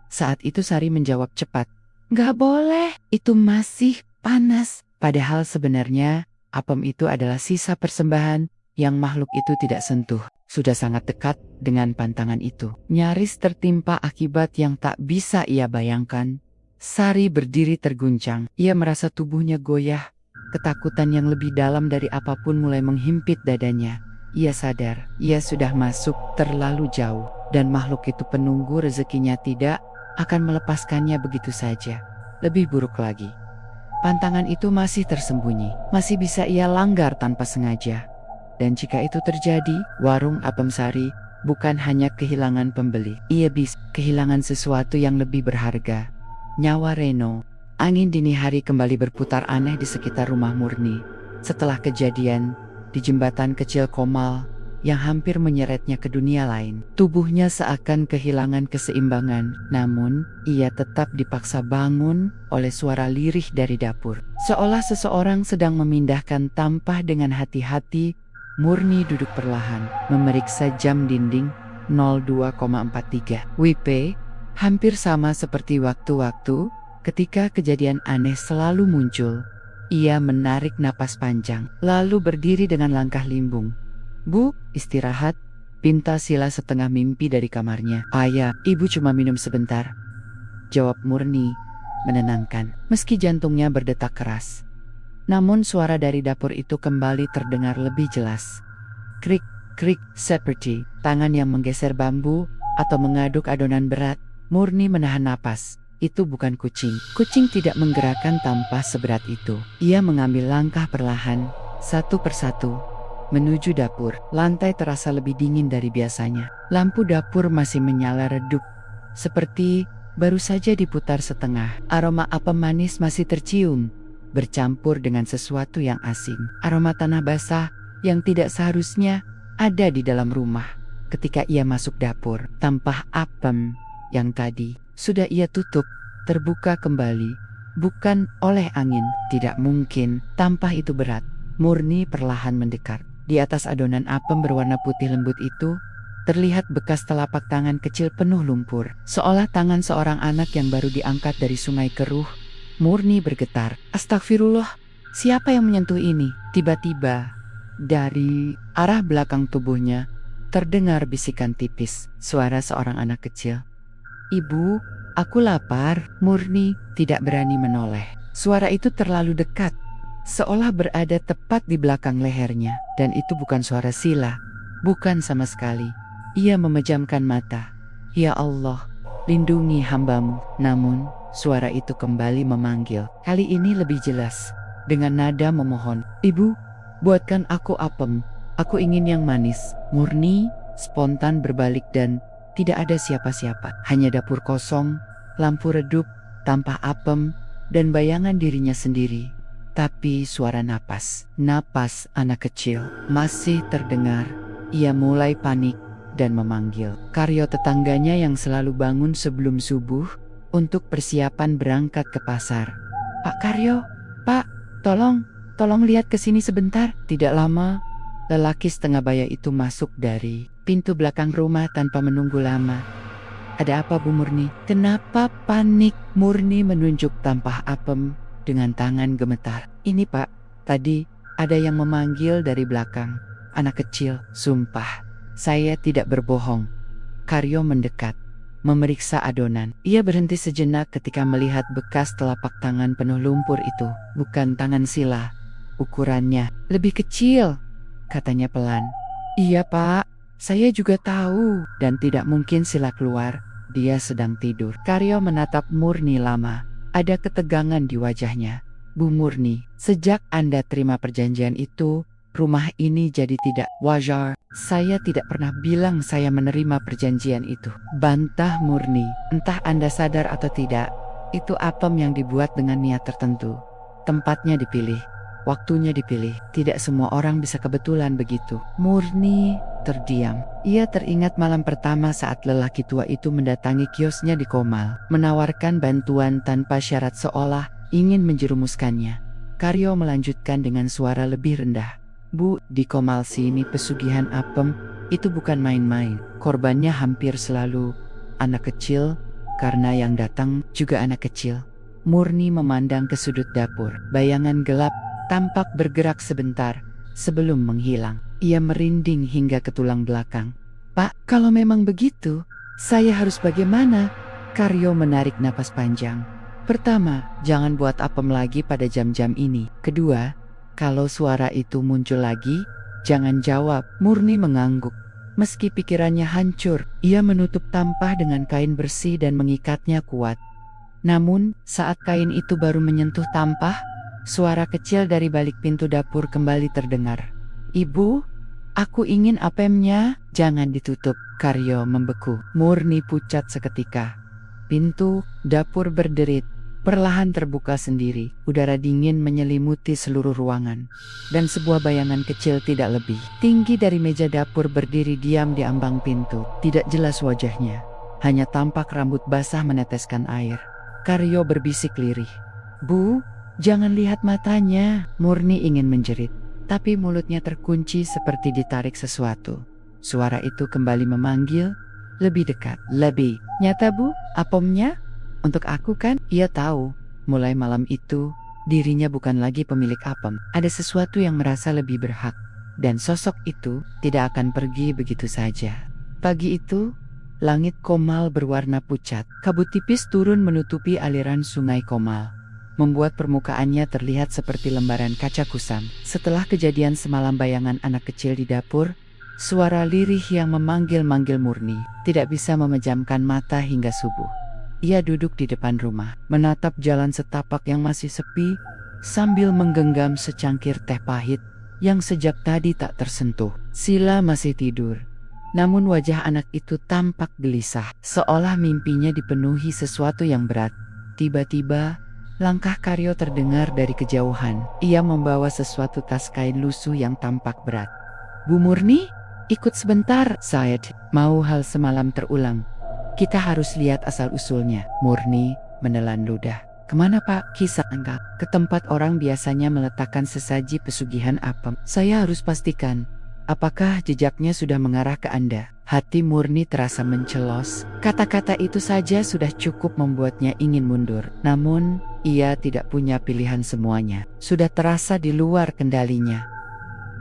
Saat itu Sari menjawab cepat, "Nggak boleh, itu masih panas." Padahal sebenarnya apem itu adalah sisa persembahan yang makhluk itu tidak sentuh. Sudah sangat dekat dengan pantangan itu. Nyaris tertimpa akibat yang tak bisa ia bayangkan. Sari berdiri terguncang. Ia merasa tubuhnya goyah. Ketakutan yang lebih dalam dari apapun mulai menghimpit dadanya. Ia sadar, ia sudah masuk terlalu jauh. Dan makhluk itu penunggu rezekinya tidak akan melepaskannya begitu saja. Lebih buruk lagi, pantangan itu masih tersembunyi. Masih bisa ia langgar tanpa sengaja. Dan jika itu terjadi, warung apem Sari bukan hanya kehilangan pembeli. Ia bisa kehilangan sesuatu yang lebih berharga. Nyawa Reno. Angin dini hari kembali berputar aneh di sekitar rumah Murni. Setelah kejadian di jembatan kecil Komal yang hampir menyeretnya ke dunia lain. Tubuhnya seakan kehilangan keseimbangan. Namun, ia tetap dipaksa bangun oleh suara lirih dari dapur. Seolah seseorang sedang memindahkan tampah dengan hati-hati. Murni duduk perlahan, memeriksa jam dinding 02,43 WIB, hampir sama seperti waktu-waktu ketika kejadian aneh selalu muncul. Ia menarik napas panjang, lalu berdiri dengan langkah limbung. "Bu, istirahat," pinta Sila setengah mimpi dari kamarnya. "Ayah, ibu cuma minum sebentar," jawab Murni, menenangkan. Meski jantungnya berdetak keras. Namun suara dari dapur itu kembali terdengar lebih jelas. Krik, krik, seperti tangan yang menggeser bambu atau mengaduk adonan berat. Murni menahan napas. Itu bukan kucing. Kucing tidak menggerakkan tampah seberat itu. Ia mengambil langkah perlahan, satu persatu, menuju dapur. Lantai terasa lebih dingin dari biasanya. Lampu dapur masih menyala redup, seperti baru saja diputar setengah. Aroma apem manis masih tercium, bercampur dengan sesuatu yang asing. Aroma tanah basah yang tidak seharusnya ada di dalam rumah. Ketika ia masuk dapur, tampah apem yang tadi sudah ia tutup, terbuka kembali. Bukan oleh angin, tidak mungkin. Tampah itu berat. Murni perlahan mendekat. Di atas adonan apem berwarna putih lembut itu, terlihat bekas telapak tangan kecil penuh lumpur. Seolah tangan seorang anak yang baru diangkat dari sungai keruh. Murni bergetar. "Astagfirullah, siapa yang menyentuh ini?" Tiba-tiba, dari arah belakang tubuhnya, terdengar bisikan tipis. Suara seorang anak kecil. "Ibu, aku lapar." Murni tidak berani menoleh. Suara itu terlalu dekat, seolah berada tepat di belakang lehernya. Dan itu bukan suara Sila. Bukan sama sekali. Ia memejamkan mata. "Ya Allah, lindungi hambamu." Namun, suara itu kembali memanggil. Kali ini lebih jelas. Dengan nada memohon, "Ibu, buatkan aku apem. Aku ingin yang manis." Murni spontan berbalik dan tidak ada siapa-siapa. Hanya dapur kosong, lampu redup, tampah apem, dan bayangan dirinya sendiri. Tapi suara napas anak kecil masih terdengar. Ia mulai panik dan memanggil Karyo tetangganya yang selalu bangun sebelum subuh untuk persiapan berangkat ke pasar. "Pak Karyo, Pak, tolong lihat ke sini sebentar." Tidak lama, lelaki setengah baya itu masuk dari pintu belakang rumah tanpa menunggu lama. "Ada apa, Bu Murni?" "Kenapa panik?" Murni menunjuk tampah apem dengan tangan gemetar. "Ini, Pak, tadi ada yang memanggil dari belakang. Anak kecil." "Sumpah, Saya tidak berbohong. Karyo mendekat, memeriksa adonan. Ia berhenti sejenak ketika melihat bekas telapak tangan penuh lumpur itu. Bukan tangan Sila. Ukurannya lebih kecil, katanya pelan. Iya Pak, saya juga tahu. Dan tidak mungkin Sila keluar. Dia sedang tidur. Karyo menatap Murni lama. Ada ketegangan di wajahnya. Bu Murni, sejak Anda terima perjanjian itu, rumah ini jadi tidak wajar. Saya tidak pernah bilang saya menerima perjanjian itu. Bantah Murni. Entah Anda sadar atau tidak, itu apem yang dibuat dengan niat tertentu. Tempatnya dipilih, waktunya dipilih. Tidak semua orang bisa kebetulan begitu. Murni terdiam. Ia teringat malam pertama saat lelaki tua itu mendatangi kiosnya di Komal, menawarkan bantuan tanpa syarat seolah ingin menjerumuskannya. Karyo melanjutkan dengan suara lebih rendah. Bu, di Komal sini pesugihan apem itu bukan main-main. Korbannya hampir selalu anak kecil, karena yang datang juga anak kecil. Murni memandang ke sudut dapur. Bayangan gelap tampak bergerak sebentar sebelum menghilang. Ia merinding hingga ke tulang belakang. Pak, kalau memang begitu, saya harus bagaimana? Karyo menarik napas panjang. Pertama, jangan buat apem lagi pada jam-jam ini. Kedua, kalau suara itu muncul lagi, jangan jawab. Murni mengangguk. Meski pikirannya hancur, ia menutup tampah dengan kain bersih dan mengikatnya kuat. Namun, saat kain itu baru menyentuh tampah, suara kecil dari balik pintu dapur kembali terdengar. Ibu, aku ingin apemnya, jangan ditutup. Karyo membeku. Murni pucat seketika. Pintu dapur berderit. Perlahan terbuka sendiri, udara dingin menyelimuti seluruh ruangan. Dan sebuah bayangan kecil tidak lebih, tinggi dari meja dapur berdiri diam di ambang pintu. Tidak jelas wajahnya, hanya tampak rambut basah meneteskan air. Karyo berbisik lirih. Bu, jangan lihat matanya. Murni ingin menjerit, tapi mulutnya terkunci seperti ditarik sesuatu. Suara itu kembali memanggil, lebih dekat, lebih. Nyata Bu, apemnya? Untuk aku kan, ia tahu. Mulai malam itu, dirinya bukan lagi pemilik apem. Ada sesuatu yang merasa lebih berhak. Dan sosok itu tidak akan pergi begitu saja. Pagi itu, langit Komal berwarna pucat. Kabut tipis turun menutupi aliran sungai Komal, membuat permukaannya terlihat seperti lembaran kaca kusam. Setelah kejadian semalam bayangan anak kecil di dapur, suara lirih yang memanggil-manggil Murni, tidak bisa memejamkan mata hingga subuh. Ia duduk di depan rumah, menatap jalan setapak yang masih sepi, sambil menggenggam secangkir teh pahit yang sejak tadi tak tersentuh. Sila masih tidur, namun wajah anak itu tampak gelisah, seolah mimpinya dipenuhi sesuatu yang berat. Tiba-tiba, langkah Karyo terdengar dari kejauhan. Ia membawa sesuatu tas kain lusuh yang tampak berat. Bu Murni, ikut sebentar. Said, mau hal semalam terulang. Kita harus lihat asal-usulnya. Murni menelan ludah. Kemana Pak? Kisah enggak. Ke tempat orang biasanya meletakkan sesaji pesugihan apem. Saya harus pastikan, apakah jejaknya sudah mengarah ke Anda? Hati Murni terasa mencelos. Kata-kata itu saja sudah cukup membuatnya ingin mundur. Namun, ia tidak punya pilihan semuanya. Sudah terasa di luar kendalinya.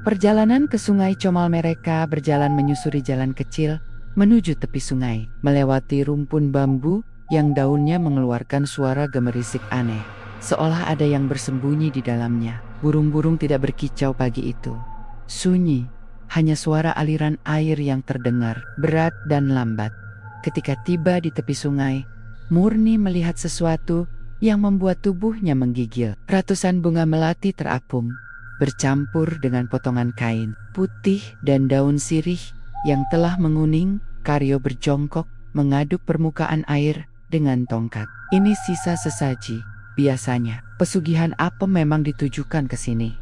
Perjalanan ke sungai Comal mereka berjalan menyusuri jalan kecil menuju tepi sungai, melewati rumpun bambu yang daunnya mengeluarkan suara gemerisik aneh, seolah ada yang bersembunyi di dalamnya. Burung-burung tidak berkicau pagi itu. Sunyi, hanya suara aliran air yang terdengar, berat dan lambat. Ketika tiba di tepi sungai, Murni melihat sesuatu yang membuat tubuhnya menggigil. Ratusan bunga melati terapung, bercampur dengan potongan kain putih dan daun sirih yang telah menguning. Karyo berjongkok, mengaduk permukaan air dengan tongkat. Ini sisa sesaji. Biasanya, pesugihan apem memang ditujukan ke sini.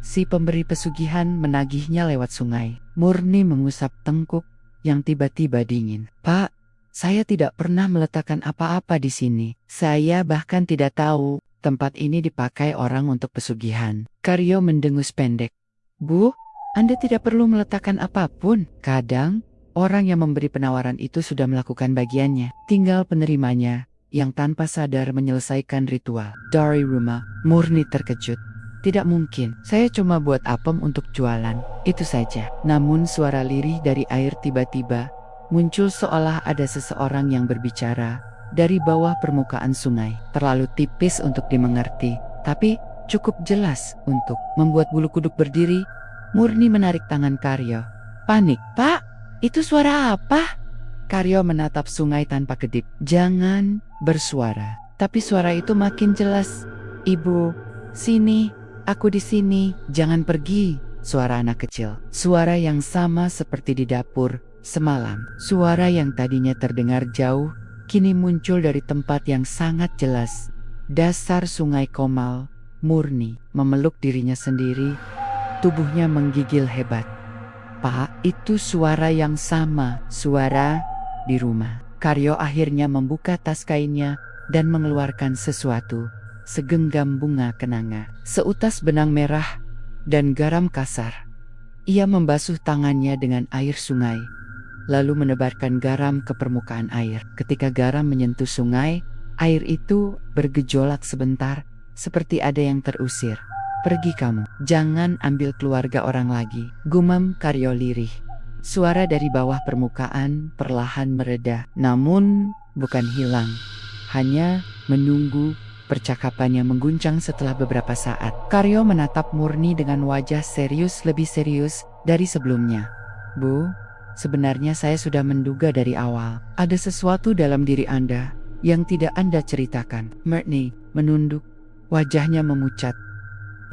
Si pemberi pesugihan menagihnya lewat sungai. Murni mengusap tengkuk yang tiba-tiba dingin. Pak, saya tidak pernah meletakkan apa-apa di sini. Saya bahkan tidak tahu tempat ini dipakai orang untuk pesugihan. Karyo mendengus pendek. Bu, Anda tidak perlu meletakkan apapun. Kadang, orang yang memberi penawaran itu sudah melakukan bagiannya. Tinggal penerimanya yang tanpa sadar menyelesaikan ritual. Dari rumah, Murni terkejut. Tidak mungkin, saya cuma buat apem untuk jualan, itu saja. Namun suara lirih dari air tiba-tiba muncul seolah ada seseorang yang berbicara dari bawah permukaan sungai. Terlalu tipis untuk dimengerti, tapi cukup jelas untuk membuat bulu kuduk berdiri. Murni menarik tangan Karyo. Panik. Pak, itu suara apa? Karyo menatap sungai tanpa kedip. Jangan bersuara. Tapi suara itu makin jelas. Ibu, sini, aku di sini, jangan pergi. Suara anak kecil. Suara yang sama seperti di dapur semalam. Suara yang tadinya terdengar jauh, kini muncul dari tempat yang sangat jelas. Dasar sungai Komal. Murni memeluk dirinya sendiri. Tubuhnya menggigil hebat. Pak, itu suara yang sama. Suara di rumah. Karyo akhirnya membuka tas kainnya dan mengeluarkan sesuatu. Segenggam bunga kenanga, seutas benang merah, dan garam kasar. Ia membasuh tangannya dengan air sungai, lalu menebarkan garam ke permukaan air. Ketika garam menyentuh sungai, air itu bergejolak sebentar, seperti ada yang terusir. Pergi kamu, jangan ambil keluarga orang lagi, gumam Karyo lirih. Suara dari bawah permukaan perlahan mereda, namun bukan hilang, hanya menunggu. Percakapannya mengguncang setelah beberapa saat. Karyo menatap Murni dengan wajah serius, lebih serius dari sebelumnya. Bu, sebenarnya saya sudah menduga dari awal. Ada sesuatu dalam diri Anda yang tidak Anda ceritakan. Murni menunduk, wajahnya memucat.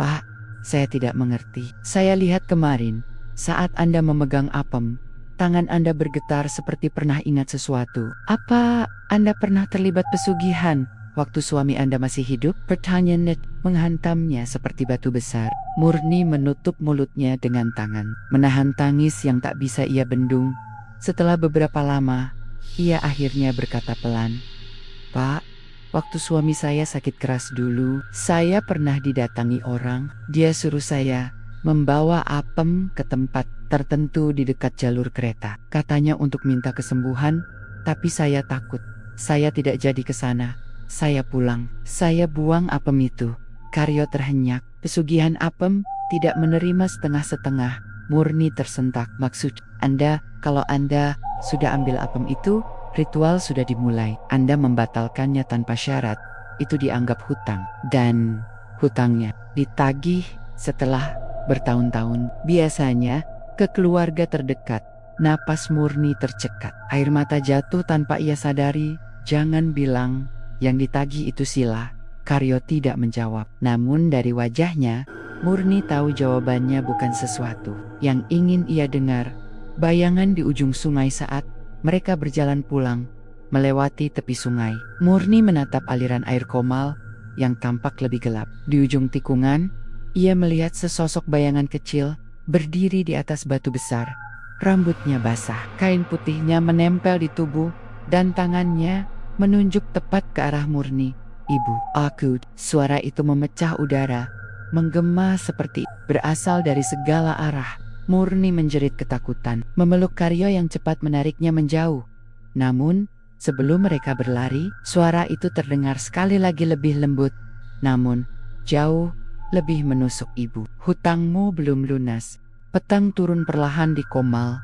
Pak, saya tidak mengerti. Saya lihat kemarin, saat Anda memegang apem, tangan Anda bergetar seperti pernah ingat sesuatu. Apa Anda pernah terlibat pesugihan waktu suami Anda masih hidup? Pertanyaan menghantamnya seperti batu besar. Murni menutup mulutnya dengan tangan, menahan tangis yang tak bisa ia bendung. Setelah beberapa lama, ia akhirnya berkata pelan, Pak, waktu suami saya sakit keras dulu, saya pernah didatangi orang. Dia suruh saya membawa apem ke tempat tertentu di dekat jalur kereta. Katanya untuk minta kesembuhan, tapi saya takut. Saya tidak jadi ke sana. Saya pulang, saya buang apem itu. Karyo terhenyak. Pesugihan apem tidak menerima setengah-setengah. Murni tersentak. Maksud Anda, kalau Anda sudah ambil apem itu, ritual sudah dimulai. Anda membatalkannya tanpa syarat. Itu dianggap hutang. Dan hutangnya ditagih setelah bertahun-tahun. Biasanya ke keluarga terdekat. Napas Murni tercekat. Air mata jatuh tanpa ia sadari. Jangan bilang yang ditagih itu Sila. Karyo tidak menjawab. Namun dari wajahnya, Murni tahu jawabannya bukan sesuatu yang ingin ia dengar. Bayangan di ujung sungai saat mereka berjalan pulang, melewati tepi sungai. Murni menatap aliran air Komal yang tampak lebih gelap. Di ujung tikungan, ia melihat sesosok bayangan kecil berdiri di atas batu besar. Rambutnya basah, kain putihnya menempel di tubuh, dan tangannya menunjuk tepat ke arah Murni. Ibu, aku. Suara itu memecah udara, menggema seperti berasal dari segala arah. Murni menjerit ketakutan, memeluk Karyo yang cepat menariknya menjauh. Namun, sebelum mereka berlari, suara itu terdengar sekali lagi lebih lembut, namun jauh lebih menusuk. Ibu, hutangmu belum lunas. Petang turun perlahan di Komal,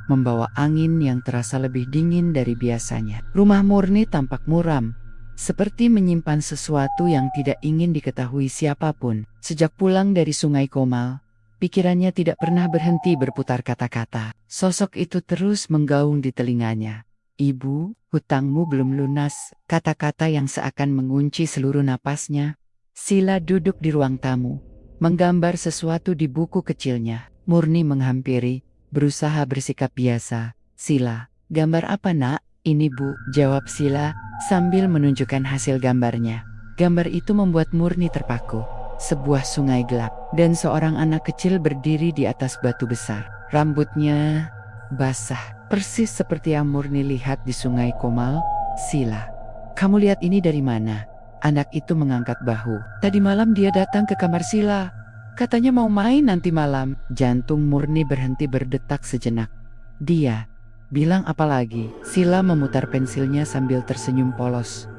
membawa angin yang terasa lebih dingin dari biasanya. Rumah Murni tampak muram, seperti menyimpan sesuatu yang tidak ingin diketahui siapapun. Sejak pulang dari sungai Komal, pikirannya tidak pernah berhenti berputar kata-kata. Sosok itu terus menggaung di telinganya. Ibu, hutangmu belum lunas. Kata-kata yang seakan mengunci seluruh napasnya. Sila duduk di ruang tamu, menggambar sesuatu di buku kecilnya. Murni menghampiri, berusaha bersikap biasa. Sila, gambar apa nak? Ini bu, jawab Sila sambil menunjukkan hasil gambarnya. Gambar itu membuat Murni terpaku. Sebuah sungai gelap, dan seorang anak kecil berdiri di atas batu besar. Rambutnya basah, persis seperti yang Murni lihat di sungai Komal. Sila, kamu lihat ini dari mana? Anak itu mengangkat bahu. Tadi malam dia datang ke kamar Sila. Katanya mau main nanti malam. Jantung Murni berhenti berdetak sejenak. Dia bilang apa lagi? Sila memutar pensilnya sambil tersenyum polos.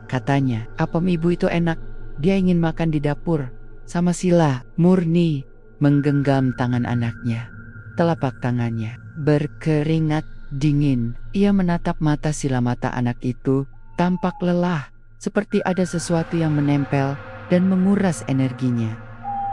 Katanya, apem ibu itu enak. Dia ingin makan di dapur. sama Sila. Murni menggenggam tangan anaknya. Telapak tangannya berkeringat dingin. Ia menatap mata Sila. Mata anak itu tampak lelah, seperti ada sesuatu yang menempel dan menguras energinya.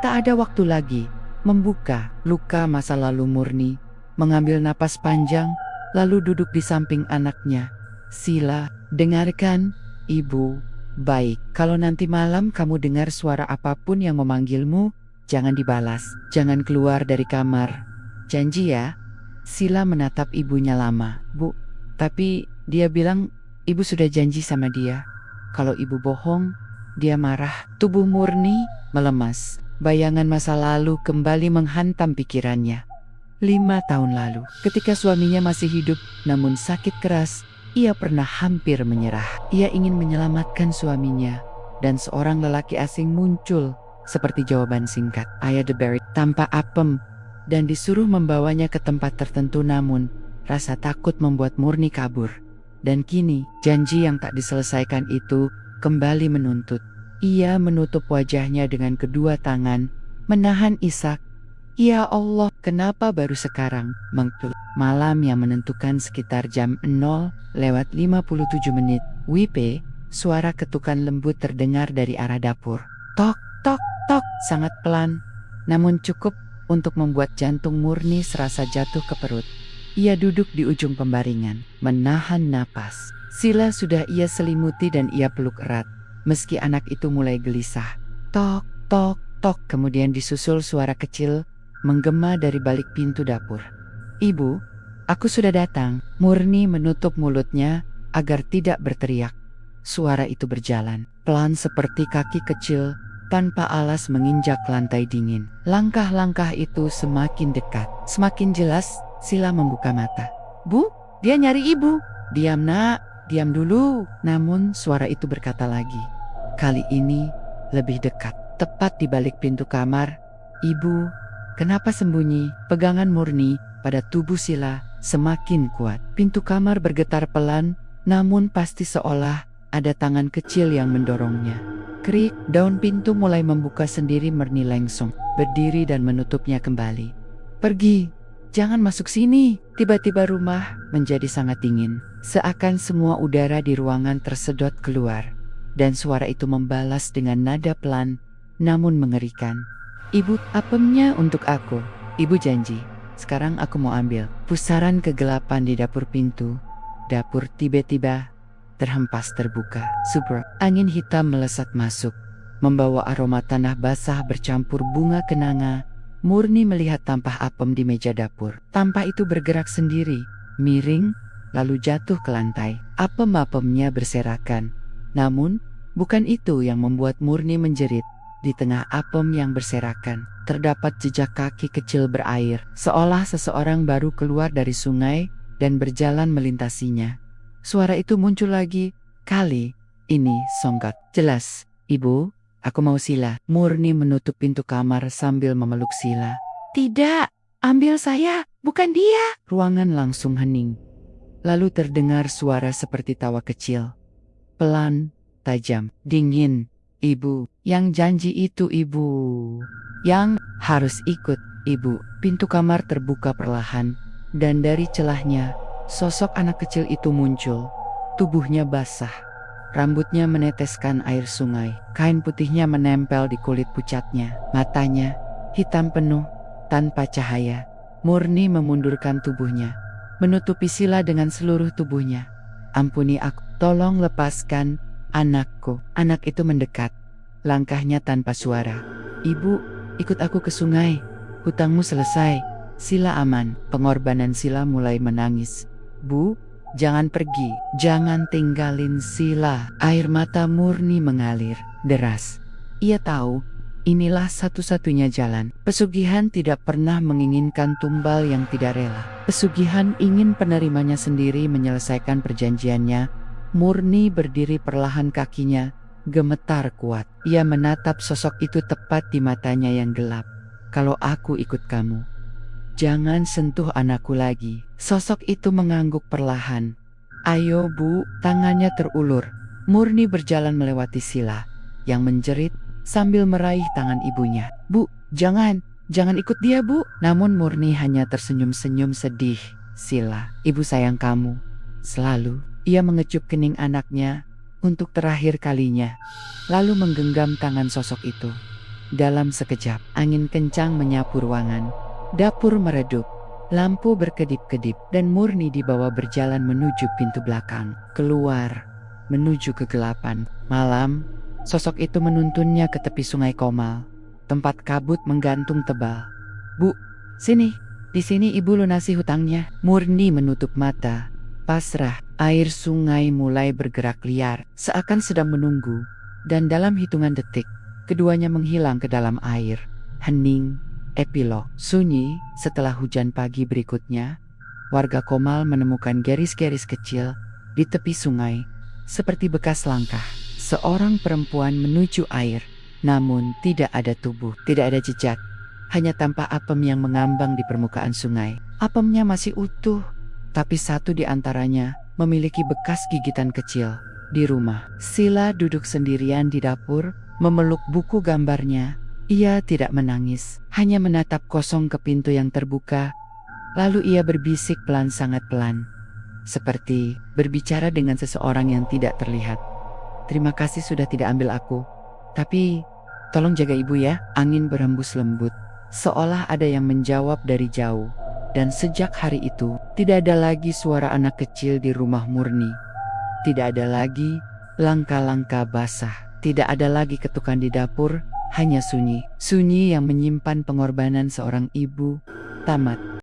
Tak ada waktu lagi membuka luka masa lalu. Murni mengambil napas panjang, lalu duduk di samping anaknya. Sila, dengarkan, Ibu. Baik, kalau nanti malam kamu dengar suara apapun yang memanggilmu, jangan dibalas, jangan keluar dari kamar. Janji ya? Sila menatap ibunya lama. Bu, tapi dia bilang ibu sudah janji sama dia. Kalau ibu bohong, dia marah. Tubuh Murni melemas. Bayangan masa lalu kembali menghantam pikirannya. 5 tahun lalu, ketika suaminya masih hidup namun sakit keras, ia pernah hampir menyerah. Ia ingin menyelamatkan suaminya, dan seorang lelaki asing muncul seperti jawaban singkat. Ayah Deberry tanpa apem dan disuruh membawanya ke tempat tertentu, namun rasa takut membuat Murni kabur. Dan kini, janji yang tak diselesaikan itu kembali menuntut. Ia menutup wajahnya dengan kedua tangan, menahan isak. Ya Allah, kenapa baru sekarang? Malam yang menentukan sekitar jam 0:57. WP, suara ketukan lembut terdengar dari arah dapur. Tok, tok, tok, sangat pelan, namun cukup untuk membuat jantung Murni serasa jatuh ke perut. Ia duduk di ujung pembaringan, menahan napas. Sila sudah ia selimuti dan ia peluk erat, meski anak itu mulai gelisah. Tok, tok, tok, kemudian disusul suara kecil menggema dari balik pintu dapur. Ibu, aku sudah datang. Murni menutup mulutnya agar tidak berteriak. Suara itu berjalan pelan seperti kaki kecil tanpa alas menginjak lantai dingin. Langkah-langkah itu semakin dekat, semakin jelas. Sila membuka mata. Bu, dia nyari ibu. Diam nak, diam dulu. Namun suara itu berkata lagi. Kali ini lebih dekat, tepat di balik pintu kamar. Ibu, kenapa sembunyi? Pegangan Murni pada tubuh Sila semakin kuat. Pintu kamar bergetar pelan, namun pasti seolah ada tangan kecil yang mendorongnya. Krik, daun pintu mulai membuka sendiri. Murni langsung berdiri dan menutupnya kembali. Pergi, jangan masuk sini. Tiba-tiba rumah menjadi sangat dingin. Seakan semua udara di ruangan tersedot keluar. Dan suara itu membalas dengan nada pelan, namun mengerikan. Ibu, apemnya untuk aku. Ibu janji, sekarang aku mau ambil. Pusaran kegelapan di dapur. Pintu dapur tiba-tiba terhempas terbuka. Super, angin hitam melesat masuk, membawa aroma tanah basah bercampur bunga kenanga. Murni melihat tampah apem di meja dapur. Tampah itu bergerak sendiri, miring, lalu jatuh ke lantai. Apem-apemnya berserakan. Namun, bukan itu yang membuat Murni menjerit. Di tengah apem yang berserakan, terdapat jejak kaki kecil berair, seolah seseorang baru keluar dari sungai dan berjalan melintasinya. Suara itu muncul lagi, kali ini songkat. Jelas, Ibu, aku mau Sila. Murni menutup pintu kamar sambil memeluk Sila. Tidak, ambil saya, bukan dia. Ruangan langsung hening. Lalu terdengar suara seperti tawa kecil. Pelan, tajam, dingin. Ibu, yang janji itu Ibu. Yang harus ikut, Ibu. Pintu kamar terbuka perlahan, dan dari celahnya, sosok anak kecil itu muncul. Tubuhnya basah, rambutnya meneteskan air sungai. Kain putihnya menempel di kulit pucatnya. Matanya hitam penuh, tanpa cahaya. Murni memundurkan tubuhnya, menutupi Sila dengan seluruh tubuhnya. Ampuni aku, tolong lepaskan anakku. Anak itu mendekat, langkahnya tanpa suara. Ibu, ikut aku ke sungai. Hutangmu selesai. Sila aman. Pengorbanan Sila mulai menangis. Bu, jangan pergi. Jangan tinggalin Sila. Air mata Murni mengalir deras. Ia tahu, inilah satu-satunya jalan. Pesugihan tidak pernah menginginkan tumbal yang tidak rela. Pesugihan ingin penerimanya sendiri menyelesaikan perjanjiannya. Murni berdiri perlahan, kakinya gemetar kuat. Ia menatap sosok itu tepat di matanya yang gelap. Kalau aku ikut kamu, jangan sentuh anakku lagi. Sosok itu mengangguk perlahan. Ayo Bu, tangannya terulur. Murni berjalan melewati Sila yang menjerit sambil meraih tangan ibunya. "Bu, jangan ikut dia, Bu." Namun Murni hanya tersenyum-senyum sedih. "Sila, ibu sayang kamu." Selalu, ia mengecup kening anaknya untuk terakhir kalinya, lalu menggenggam tangan sosok itu. Dalam sekejap, angin kencang menyapu ruangan. Dapur meredup, lampu berkedip-kedip, dan Murni dibawa berjalan menuju pintu belakang. Keluar, menuju kegelapan. Malam, sosok itu menuntunnya ke tepi Sungai Komal, tempat kabut menggantung tebal. "Bu, sini. Di sini ibu lunasi hutangnya." Murni menutup mata, pasrah. Air sungai mulai bergerak liar, seakan sedang menunggu. Dan dalam hitungan detik, keduanya menghilang ke dalam air. Hening. Epilog. Sunyi. Setelah hujan pagi berikutnya, warga Komal menemukan garis-garis kecil di tepi sungai, seperti bekas langkah seorang perempuan menuju air. Namun tidak ada tubuh, tidak ada jejak, hanya tampak apem yang mengambang di permukaan sungai. Apemnya masih utuh, tapi satu di antaranya memiliki bekas gigitan kecil. Di rumah, Sila duduk sendirian di dapur, memeluk buku gambarnya. Ia tidak menangis, hanya menatap kosong ke pintu yang terbuka. Lalu ia berbisik pelan, sangat pelan, seperti berbicara dengan seseorang yang tidak terlihat. "Terima kasih sudah tidak ambil aku. Tapi tolong jaga ibu ya." Angin berhembus lembut, seolah ada yang menjawab dari jauh. Dan sejak hari itu, tidak ada lagi suara anak kecil di rumah Murni. Tidak ada lagi langkah-langkah basah. Tidak ada lagi ketukan di dapur, hanya sunyi. Sunyi yang menyimpan pengorbanan seorang ibu. Tamat.